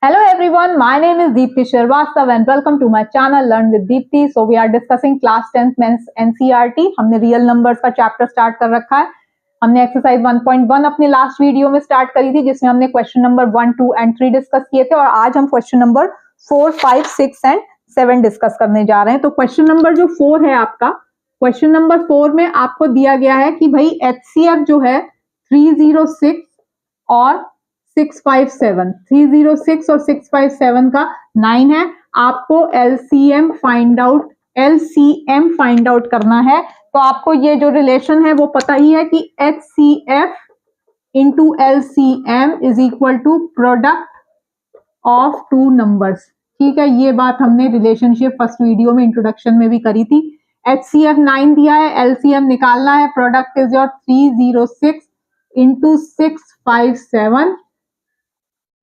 Hello everyone, my name is Deepti Shrivastava and welcome to my channel Learn with Deepti. So we are discussing class 10th Men's NCERT. हमने real numbers का chapter start कर रखा है। हमने exercise 1.1 अपने last video में start करी थी जिसमें हमने क्वेश्चन नंबर 1, 2 एंड 3 डिस्कस किए थे और आज हम क्वेश्चन नंबर 4, 5, 6 एंड 7 डिस्कस करने जा रहे हैं। तो क्वेश्चन नंबर जो 4 है आपका, क्वेश्चन नंबर 4 में आपको दिया गया है कि भाई HCF जो है 306 और 657, 306 और 657 का 9 है। आपको LCM फाइंड आउट करना है। तो आपको ये जो रिलेशन है वो पता ही है कि HCF into LCM is equal to product of two numbers. ठीक है, ये बात हमने रिलेशनशिप फर्स्ट वीडियो में इंट्रोडक्शन में भी करी थी। HCF 9 दिया है, LCM निकालना है, प्रोडक्ट इज योर 306 इंटू 657।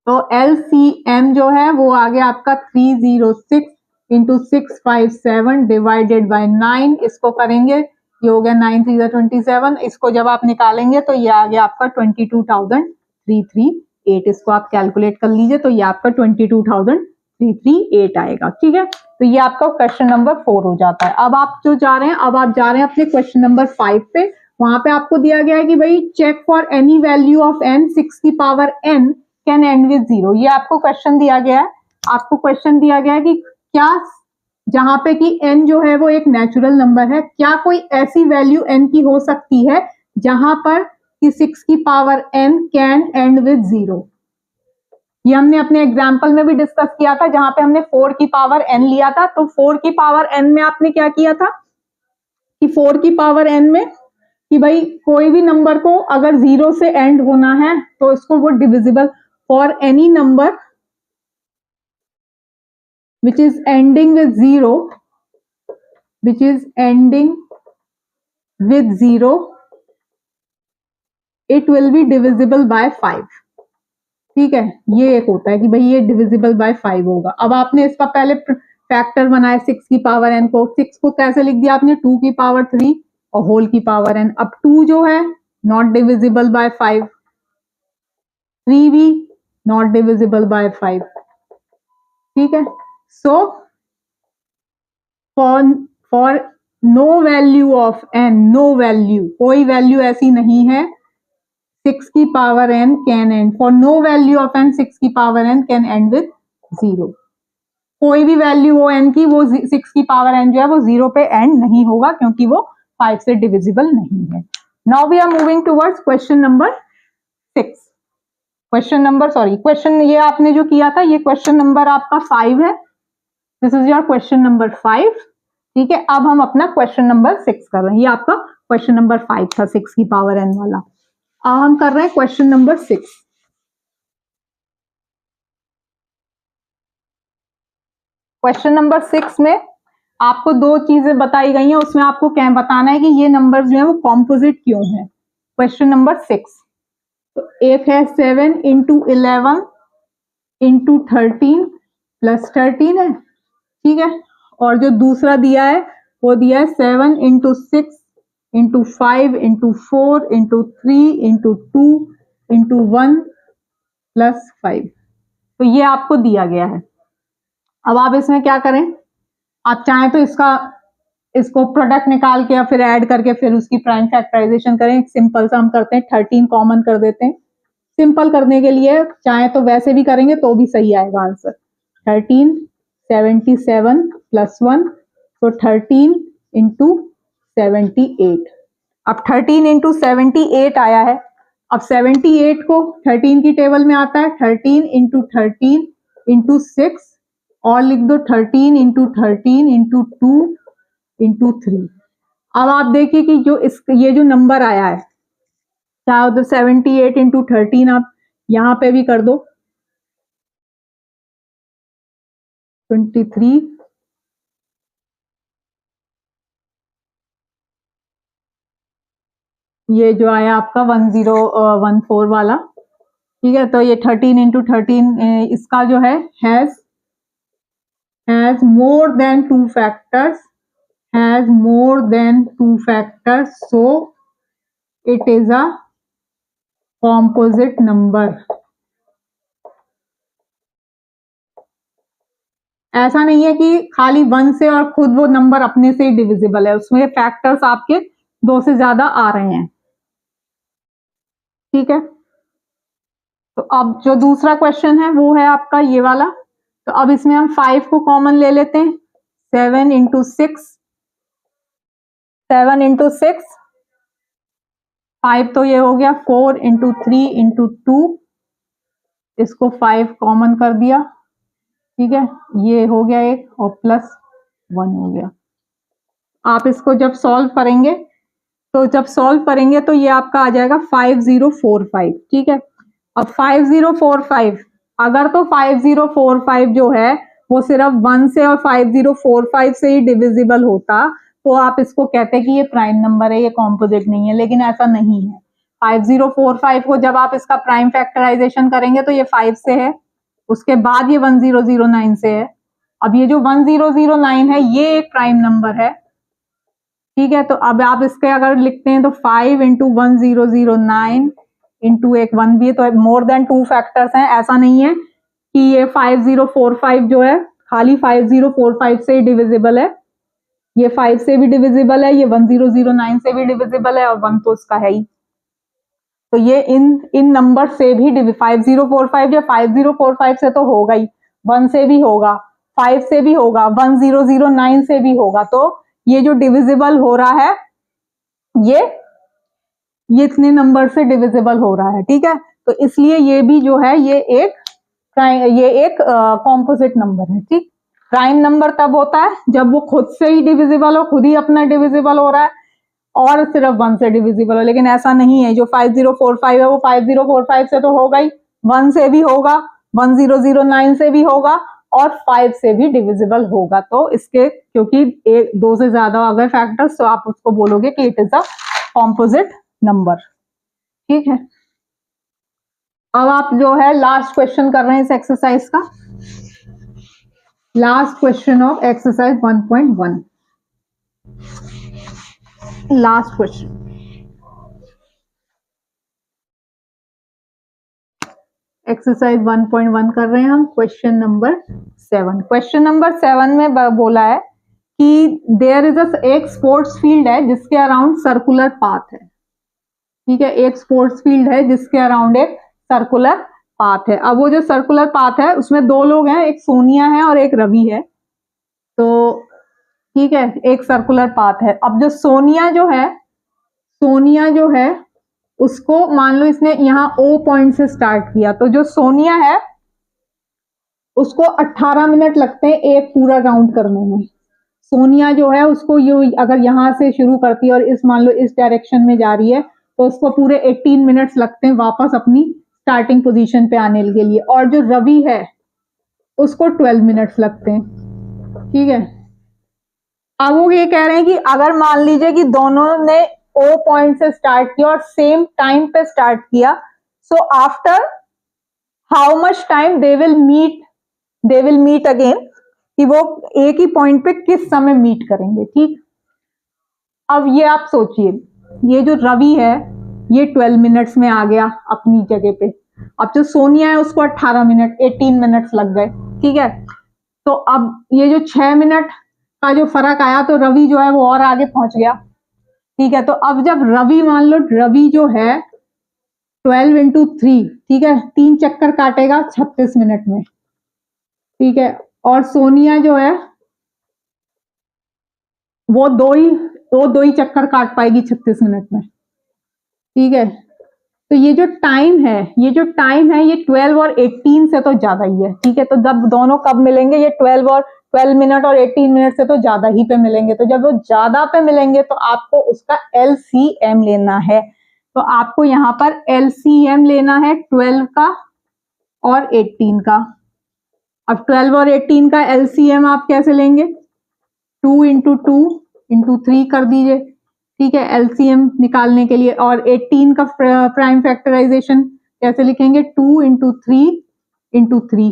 तो LCM जो है वो आ गया आपका 306 इंटू 657 डिवाइडेड बाय 9। इसको करेंगे, ये हो गया 9 3 27। इसको जब आप निकालेंगे तो ये आ गया आपका 22,338। इसको आप कैलकुलेट कर लीजिए तो ये आपका 22,338 आएगा। ठीक है, तो ये आपका क्वेश्चन नंबर 4 हो जाता है। अब आप जो जा रहे हैं, अब आप जा रहे हैं अपने क्वेश्चन नंबर 5 पे। वहां पे आपको दिया गया है कि भाई check for any value of n 6 की power n can end with 0। ये आपको क्वेश्चन दिया गया है। आपको क्वेश्चन दिया गया है कि क्या जहां पे कि n जो है वो एक नेचुरल नंबर है, क्या कोई ऐसी वैल्यू n की हो सकती है जहां पर कि 6 की power n can end with 0। ये हमने अपने एग्जाम्पल में भी डिस्कस किया था जहां पे हमने 4 की पावर n लिया था। तो 4 की पावर n में आपने क्या किया था कि 4 की पावर n में कि भाई कोई भी नंबर को अगर 0 से एंड होना है तो इसको वो divisible for any number which is ending with 0, which is ending with 0, it will be divisible by 5। ठीक है, ये एक होता है कि भाई ये डिविजिबल बाय 5 होगा। अब आपने इसका पहले फैक्टर बनाया 6 की पावर n को, 6 को कैसे लिख दिया आपने 2 की पावर 3 और होल की पावर n। अब 2 जो है नॉट डिविजिबल बाय 5, 3 भी नॉट डिविजिबल बाय 5। ठीक है, so for no value of n, no value, कोई वैल्यू ऐसी नहीं है 6 की power n can end, for no value of n 6 की power n can end with 0। कोई भी वैल्यू हो n की, वो 6 की पावर n जो है वो 0 पे एंड नहीं होगा क्योंकि वो 5 से डिविजिबल नहीं है। Now we are moving towards question number 6। Question ये आपने जो किया था ये क्वेश्चन नंबर आपका 5 है। This is your question number 5। ठीक है, अब हम अपना क्वेश्चन नंबर 6 कर रहे हैं। ये आपका क्वेश्चन नंबर 5 था 6 की पावर n वाला। अब हम कर रहे हैं क्वेश्चन नंबर 6। क्वेश्चन नंबर 6 में आपको दो चीजें बताई गई हैं, उसमें आपको क्या बताना है कि ये नंबर जो है वो कॉम्पोजिट क्यों है। क्वेश्चन नंबर 6, तो एक है 7 इंटू 11 इंटू 13 प्लस 13 है। ठीक है, और जो दूसरा दिया है वो दिया है 7 into 6 into 5 into 4 into 3 into 2 into 1 plus 5। तो ये आपको दिया गया है। अब आप इसमें क्या करें, आप चाहें तो इसको प्रोडक्ट निकाल के या फिर ऐड करके फिर उसकी प्राइम फैक्टराइजेशन करें। सिंपल सा हम करते हैं, 13 कॉमन कर देते हैं। सिंपल करने के लिए चाहे तो वैसे भी करेंगे तो भी सही आएगा आंसर। 13 77 प्लस 1, तो 13 इंटू 78। अब 13 इंटू 78 आया है। अब 78 को 13 की टेबल में आता है 13 इंटू 13 इंटू 6, और लिख दो 13 इंटू 13 इंटू 2 इंटू 3। अब आप देखिए कि ये जो नंबर आया है, चाहे तो 78 इंटू 13 आप यहां पे भी कर दो 23, ये जो आया आपका 1014 वाला। ठीक है, तो ये 13 इंटू 13 इसका जो है has more than 2 factors, so it is a composite number। ऐसा नहीं है कि खाली 1 से और खुद वो नंबर अपने से ही डिविजिबल है, उसमें फैक्टर्स आपके 2 से ज्यादा आ रहे हैं। ठीक है, तो अब जो दूसरा क्वेश्चन है वो है आपका ये वाला। तो अब इसमें हम 5 को कॉमन ले लेते हैं। 7 इंटू 6, 7 इंटू 6, 5 तो ये हो गया। 4 इंटू 3 इंटू 2, इसको 5 कॉमन कर दिया। ठीक है, ये हो गया एक, और प्लस 1 हो गया। आप इसको जब सॉल्व करेंगे तो ये आपका आ जाएगा 5045। ठीक है, अब 5045, अगर तो 5045 जो है वो सिर्फ 1 से और 5045 से ही डिविजिबल होता तो आप इसको कहते कि ये प्राइम नंबर है, ये कॉम्पोजिट नहीं है, लेकिन ऐसा नहीं है। 5045 को जब आप इसका प्राइम फैक्टराइजेशन करेंगे तो ये 5 से है, उसके बाद ये 1009 से है। अब ये जो 1009 है ये एक प्राइम नंबर है। ठीक है, तो अब आप इसके अगर लिखते हैं तो 5 इंटू 1009 इंटू एक 1 भी है, तो मोर देन 2 फैक्टर्स हैं। ऐसा नहीं है कि ये 5045 जो है खाली 5045 से ही डिविजिबल है, ये 5 से भी डिविजिबल है, ये 1009 से भी डिविजिबल है, और 1 तो इसका है ही। तो ये इन नंबर से भी 5045 या 5045 से तो होगा ही, 1 से भी होगा, 5 से भी होगा, 1009 से भी होगा। तो ये जो डिविजिबल हो रहा है ये इतने नंबर से डिविजिबल हो रहा है। ठीक है, तो इसलिए ये भी जो है ये एक कॉम्पोजिट नंबर है। ठीक, प्राइम नंबर तब होता है जब वो खुद से ही डिविजिबल हो, खुद ही अपना डिविजिबल हो रहा है, और सिर्फ 1 से डिविजिबल हो। लेकिन ऐसा नहीं है, जो 5045 है वो 5045 से तो होगा ही, 1 से भी होगा, 1009 से भी होगा, और 5 से भी डिविजिबल होगा। तो इसके क्योंकि 2 से ज्यादा अगर फैक्टर्स, तो आप उसको बोलोगे कि it is a composite number. ठीक है, अब आप जो है लास्ट क्वेश्चन कर रहे हैं इस एक्सरसाइज का, last question of exercise 1.1, last question. Exercise 1.1 कर रहे हैं हम, क्वेश्चन नंबर 7। क्वेश्चन नंबर 7 में बोला है कि देयर इज एक स्पोर्ट्स फील्ड है जिसके अराउंड सर्कुलर पाथ है। ठीक है, एक स्पोर्ट्स फील्ड है जिसके अराउंड एक सर्कुलर पाथ है। अब वो जो सर्कुलर पाथ है उसमें 2 लोग हैं, एक सोनिया है और एक रवि है। तो ठीक है, एक सर्कुलर पाथ है। अब जो सोनिया जो है उसको मान लो इसने यहाँ O पॉइंट से स्टार्ट किया, तो जो सोनिया है उसको 18 मिनट लगते हैं एक पूरा राउंड करने में। सोनिया जो है उसको अगर यहाँ से शुरू करती है और इस मान लो इस डायरेक्शन में जा रही है तो उसको पूरे 18 मिनट्स लगते हैं वापस अपनी स्टार्टिंग पोजीशन पे आने के लिए, और जो रवि है उसको 12 मिनट्स लगते हैं। ठीक है, अब वो ये कह रहे हैं कि अगर मान लीजिए कि दोनों ने O पॉइंट से स्टार्ट किया और सेम टाइम पे स्टार्ट किया, so after how much time they will meet again, कि वो एक ही पॉइंट पे किस समय मीट करेंगे। ठीक, अब ये आप सोचिए, ये जो रवि है ये 12 मिनट्स में आ गया अपनी जगह पे, अब जो सोनिया है उसको 18 मिनट 18 मिनट्स लग गए। ठीक है, तो अब ये जो 6 मिनट का जो फर्क आया तो रवि जो है वो और आगे पहुंच गया। ठीक है, तो अब जब रवि मान लो रवि जो है 12 इंटू 3, ठीक है, 3 चक्कर काटेगा 36 मिनट में। ठीक है, और सोनिया जो है वो दो ही चक्कर काट पाएगी 36 मिनट में। ठीक है, तो ये जो टाइम है ये 12 और 18 से तो ज्यादा ही है। ठीक है, तो जब दोनों कब मिलेंगे, ये 12 मिनट और 18 मिनट से तो ज्यादा ही पे मिलेंगे। तो जब वो ज्यादा पे मिलेंगे तो आपको उसका LCM लेना है। तो आपको यहाँ पर LCM लेना है 12 का और 18 का। अब 12 और 18 का LCM आप कैसे लेंगे, 2 इंटू 2 इंटू 3 कर दीजिए। ठीक है, LCM निकालने के लिए, और 18 का प्राइम फैक्टराइजेशन कैसे लिखेंगे, 2 इंटू 3 इंटू 3।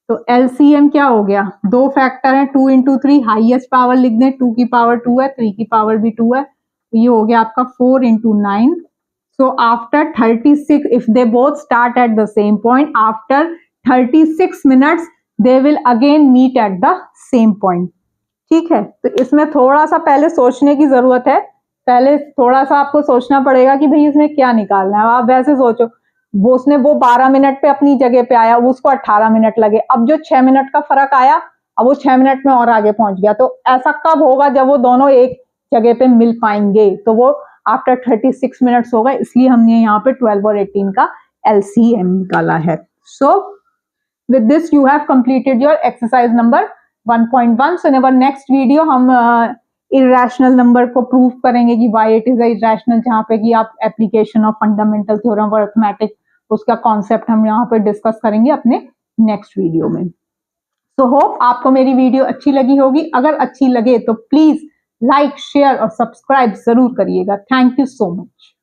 तो LCM क्या हो गया, 2 फैक्टर है, 2 इंटू 3, हाइएस्ट पावर लिख दें, 2 की पावर 2 है, 3 की पावर भी 2 है, तो ये हो गया आपका 4 into 9। So after 36, if they both start at the same point, after 36 minutes they will again meet at the same point. ठीक है, तो इसमें थोड़ा सा पहले सोचने की जरूरत है, पहले थोड़ा सा आपको सोचना पड़ेगा कि भाई इसमें क्या निकालना है। आप वैसे सोचो, वो 12 मिनट पे अपनी जगह पे आया, उसको 18 मिनट लगे, अब जो 6 मिनट का फर्क आया, अब वो 6 मिनट में और आगे पहुंच गया। तो ऐसा कब होगा? जब वो दोनों एक जगह पे मिल पाएंगे, तो वो आफ्टर 36 मिनट्स होगा। इसलिए हमने यहाँ पे 12 और 18 का LCM निकाला है। So with this you have completed your exercise number 1.1। So in our next video हम इरेशनल नंबर को प्रूव करेंगे कि वाई इट इज इरेशनल, जहाँ पे कि आप एप्लीकेशन ऑफ फंडामेंटल थ्योरम और अर्थमेटिक, उसका कॉन्सेप्ट हम यहाँ पे डिस्कस करेंगे अपने नेक्स्ट वीडियो में। सो होप आपको मेरी वीडियो अच्छी लगी होगी। अगर अच्छी लगे तो प्लीज लाइक, शेयर और सब्सक्राइब जरूर करिएगा। Thank you so much.